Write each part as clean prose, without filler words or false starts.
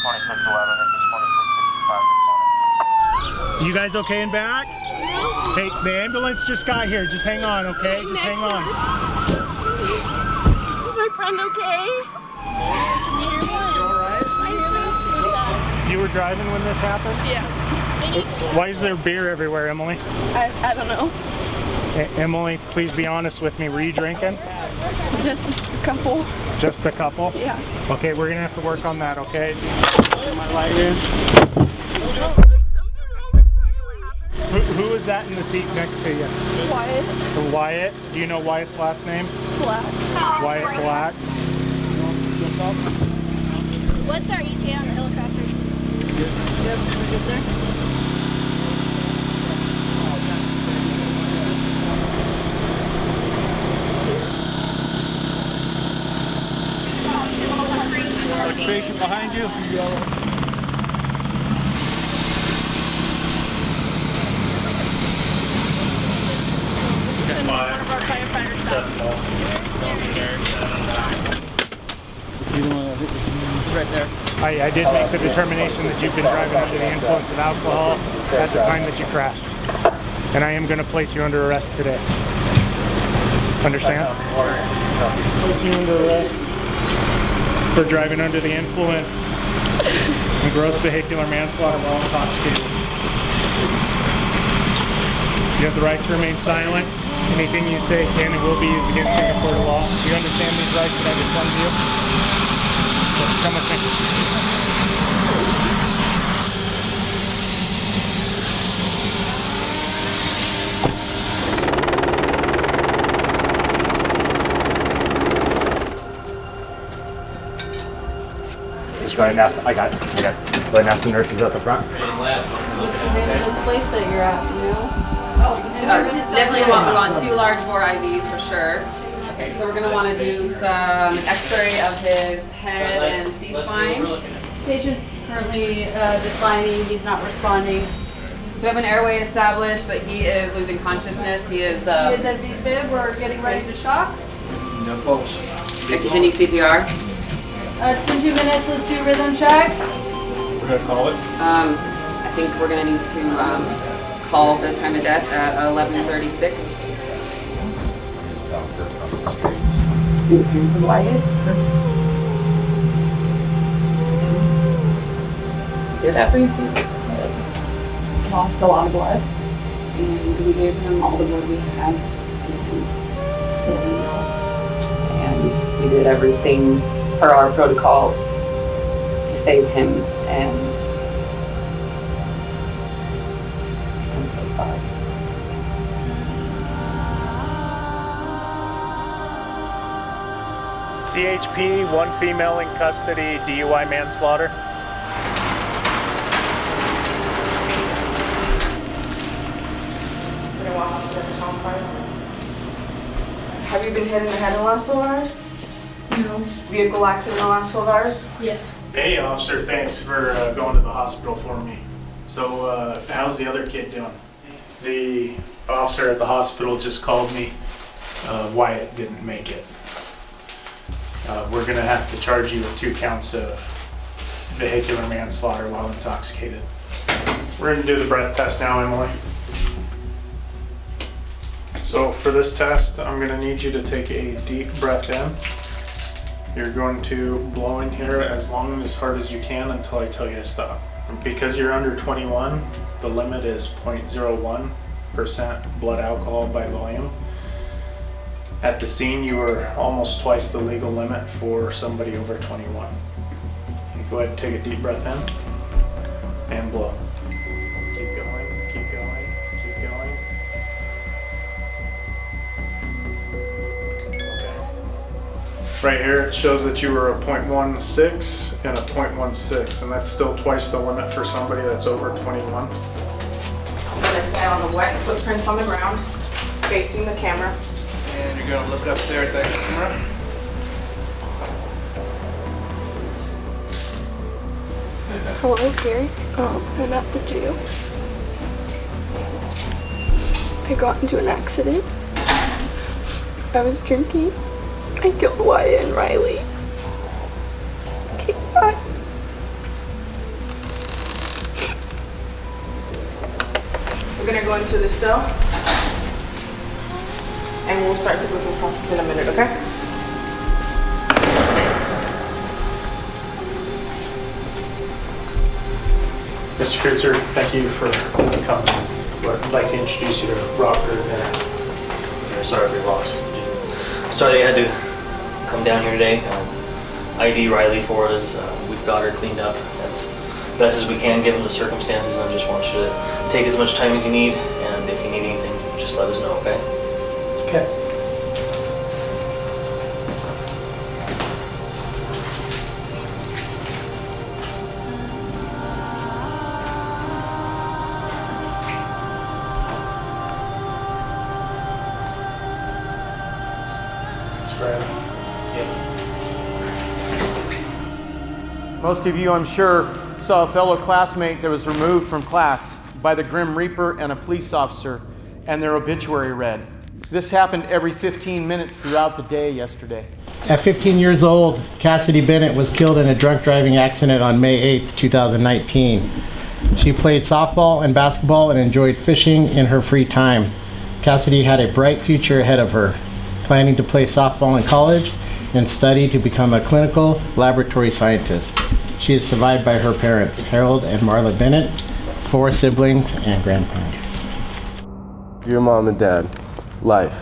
2611, this is 2665 this morning. You guys okay in back? Hey, the ambulance just got here. Just hang on, okay? Just hang on. Is my friend okay? You alright? You were driving when this happened? Yeah. Why is there beer everywhere, Emily? I don't know. Emily, please be honest with me. Were you drinking? Just a couple. Just a couple? Yeah. Okay, we're gonna have to work on that, okay? My light in. Who is that in the seat next to you? Wyatt. Wyatt? Do you know Wyatt's last name? Black. Wyatt Black. What's our ETA on the helicopter? Yep, we're good there. Patient behind you. One of our firefighters back. Right there. I did make the determination that you've been driving under the influence of alcohol at the time that you crashed. And I am going to place you under arrest today. Understand? Place you under arrest for driving under the influence and gross vehicular manslaughter while intoxicated. You have the right to remain silent. Anything you say can and will be used against you in a court of law. Do you understand these rights that I just wanted you? Come with me. Just go ahead and ask. I got it. Go ahead and ask the nurses at the front. What's the name of this place that you're at, you know? Oh, definitely we want 2 large bore IVs for sure. Okay, so we're going to want to do some x-ray of his head and C-spine. Patient's currently declining, he's not responding. So we have an airway established, but he is losing consciousness. He is He is at V-fib, we're getting ready to shock. No pulse. continue CPR. It's been 2 minutes, let's do rhythm check. We're gonna call it. I think we're going to need to call the time of death at 11:36. In the hands of Wyatt. Did everything. Lost a lot of blood. And we gave him all the blood we had. And still didn't help. And we did everything per our protocols to save him. And I'm so sorry. CHP, 1 female in custody, DUI manslaughter. Have you been hit in the head in the last 12 hours? No. Vehicle accident in the last 12 hours? Yes. Hey officer, thanks for going to the hospital for me. So how's the other kid doing? The officer at the hospital just called me. Wyatt didn't make it. We're gonna have to charge you with 2 counts of vehicular manslaughter while intoxicated. We're gonna do the breath test now, Emily. So for this test, I'm gonna need you to take a deep breath in. You're going to blow in here as long and as hard as you can until I tell you to stop. Because you're under 21, the limit is 0.01% blood alcohol by volume. At the scene, you were almost twice the legal limit for somebody over 21. You go ahead and take a deep breath in and blow. Keep going, keep going, keep going. Okay. Right here, it shows that you were a 0.16 and a 0.16, and that's still twice the limit for somebody that's over 21. I'm gonna stand on the wet footprints on the ground, facing the camera. And you're gonna lift up there at that camera. Hello, Gary. I'm at the jail. I got into an accident. I was drinking. I killed Wyatt and Riley. Okay, bye. into the cell. And we'll start the booking process in a minute, okay? Mr. Kurtzer, thank you for coming. I'd like to introduce you to Robert there. Yeah, sorry for your loss. Sorry you had to come down here today. ID Riley for us. We've got her cleaned up as best as we can given the circumstances, and I just want you to take as much time as you need, and if you need anything, just let us know, okay? Okay. Most of you, I'm sure, saw a fellow classmate that was removed from class by the Grim Reaper and a police officer, and their obituary read. This happened every 15 minutes throughout the day yesterday. At 15 years old, Cassidy Bennett was killed in a drunk driving accident on May 8, 2019. She played softball and basketball and enjoyed fishing in her free time. Cassidy had a bright future ahead of her, planning to play softball in college and study to become a clinical laboratory scientist. She is survived by her parents, Harold and Marla Bennett, 4 siblings, and grandparents. Dear Mom and Dad, life.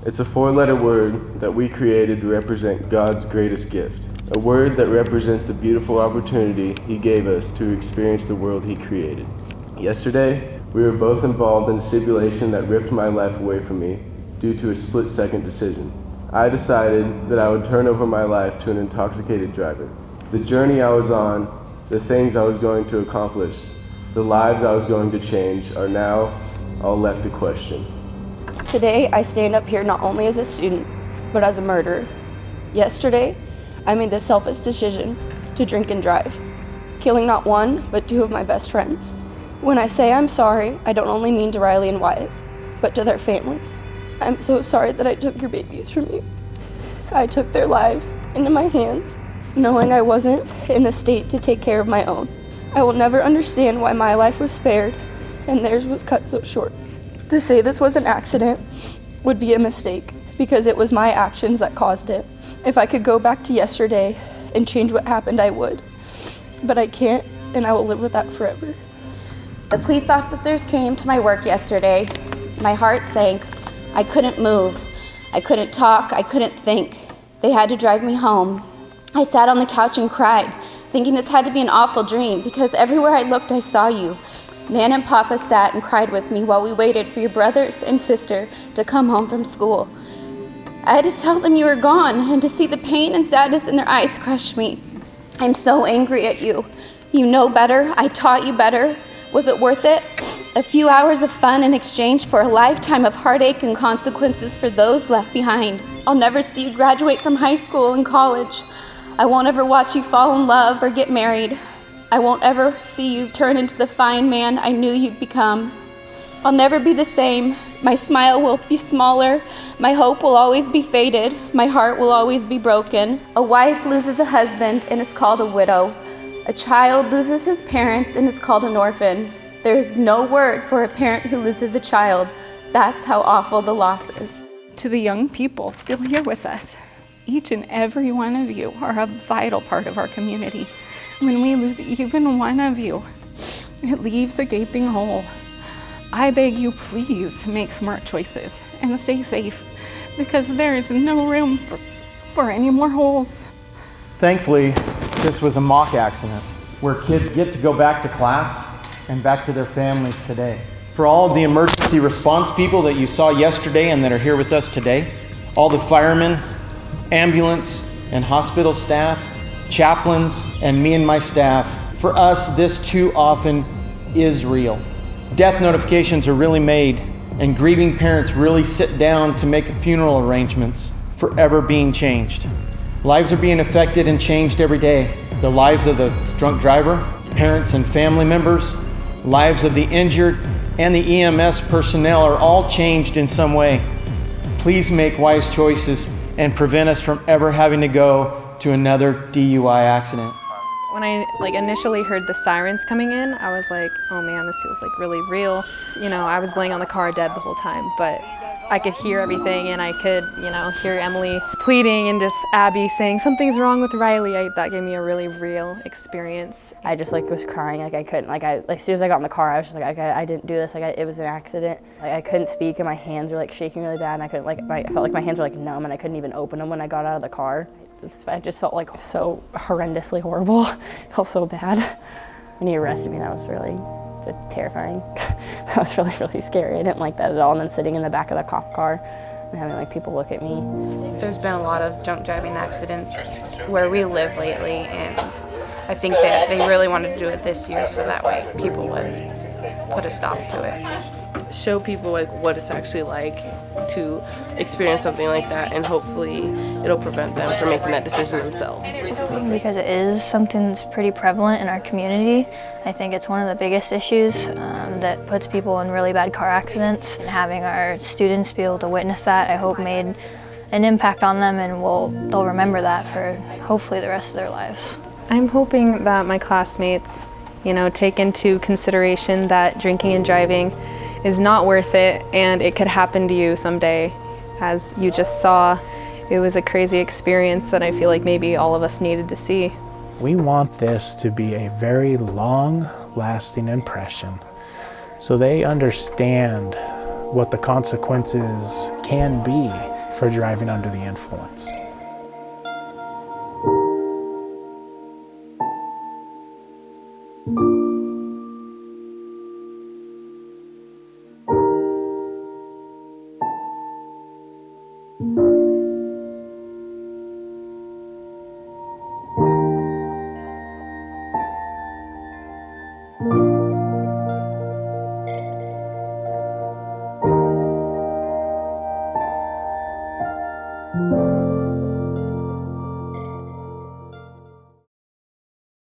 It's a 4-letter word that we created to represent God's greatest gift. A word that represents the beautiful opportunity He gave us to experience the world He created. Yesterday, we were both involved in a stipulation that ripped my life away from me due to a split-second decision. I decided that I would turn over my life to an intoxicated driver. The journey I was on, the things I was going to accomplish, the lives I was going to change are now all left to question. Today, I stand up here not only as a student, but as a murderer. Yesterday, I made the selfish decision to drink and drive, killing not one, but 2 of my best friends. When I say I'm sorry, I don't only mean to Riley and Wyatt, but to their families. I'm so sorry that I took your babies from you. I took their lives into my hands, knowing I wasn't in the state to take care of my own. I will never understand why my life was spared and theirs was cut so short. To say this was an accident would be a mistake, because it was my actions that caused it. If I could go back to yesterday and change what happened, I would. But I can't, and I will live with that forever. The police officers came to my work yesterday. My heart sank. I couldn't move. I couldn't talk. I couldn't think. They had to drive me home. I sat on the couch and cried, thinking this had to be an awful dream, because everywhere I looked, I saw you. Nan and Papa sat and cried with me while we waited for your brothers and sister to come home from school. I had to tell them you were gone, and to see the pain and sadness in their eyes crushed me. I'm so angry at you. You know better. I taught you better. Was it worth it? A few hours of fun in exchange for a lifetime of heartache and consequences for those left behind. I'll never see you graduate from high school and college. I won't ever watch you fall in love or get married. I won't ever see you turn into the fine man I knew you'd become. I'll never be the same. My smile will be smaller. My hope will always be faded. My heart will always be broken. A wife loses a husband and is called a widow. A child loses his parents and is called an orphan. There is no word for a parent who loses a child. That's how awful the loss is. To the young people still here with us, each and every one of you are a vital part of our community. When we lose even one of you, it leaves a gaping hole. I beg you, please make smart choices and stay safe, because there is no room for any more holes. Thankfully, this was a mock accident where kids get to go back to class and back to their families today. For all of the emergency response people that you saw yesterday and that are here with us today, all the firemen, ambulance, and hospital staff, chaplains, and me and my staff, for us, this too often is real. Death notifications are really made, and grieving parents really sit down to make funeral arrangements, forever being changed. Lives are being affected and changed every day. The lives of the drunk driver, parents and family members, lives of the injured, and the EMS personnel are all changed in some way. Please make wise choices and prevent us from ever having to go to another DUI accident. When I initially heard the sirens coming in, I was like, oh man, this feels really real. You know, I was laying on the car dead the whole time, but I could hear everything, and I could, hear Emily pleading and just Abby saying something's wrong with Riley. That gave me a really real experience. I just was crying, I couldn't, as soon as I got in the car, I was just I didn't do this, it was an accident. I couldn't speak, and my hands were shaking really bad, and I couldn't, I felt like my hands were numb, and I couldn't even open them when I got out of the car. I just felt so horrendously horrible. It felt so bad. When he arrested me, that was really terrifying. That was really scary. I didn't like that at all. And then sitting in the back of the cop car and having people look at me. There's been a lot of drunk driving accidents where we live lately, and I think that they really wanted to do it this year so that way people would put a stop to it. Show people what it's actually like to experience something like that, and hopefully it'll prevent them from making that decision themselves. Because it is something that's pretty prevalent in our community. I think it's one of the biggest issues that puts people in really bad car accidents. And having our students be able to witness that, I hope made an impact on them, and they'll remember that for hopefully the rest of their lives. I'm hoping that my classmates, take into consideration that drinking and driving is not worth it, and it could happen to you someday. As you just saw, it was a crazy experience that I feel like maybe all of us needed to see. We want this to be a very long-lasting impression, so they understand what the consequences can be for driving under the influence.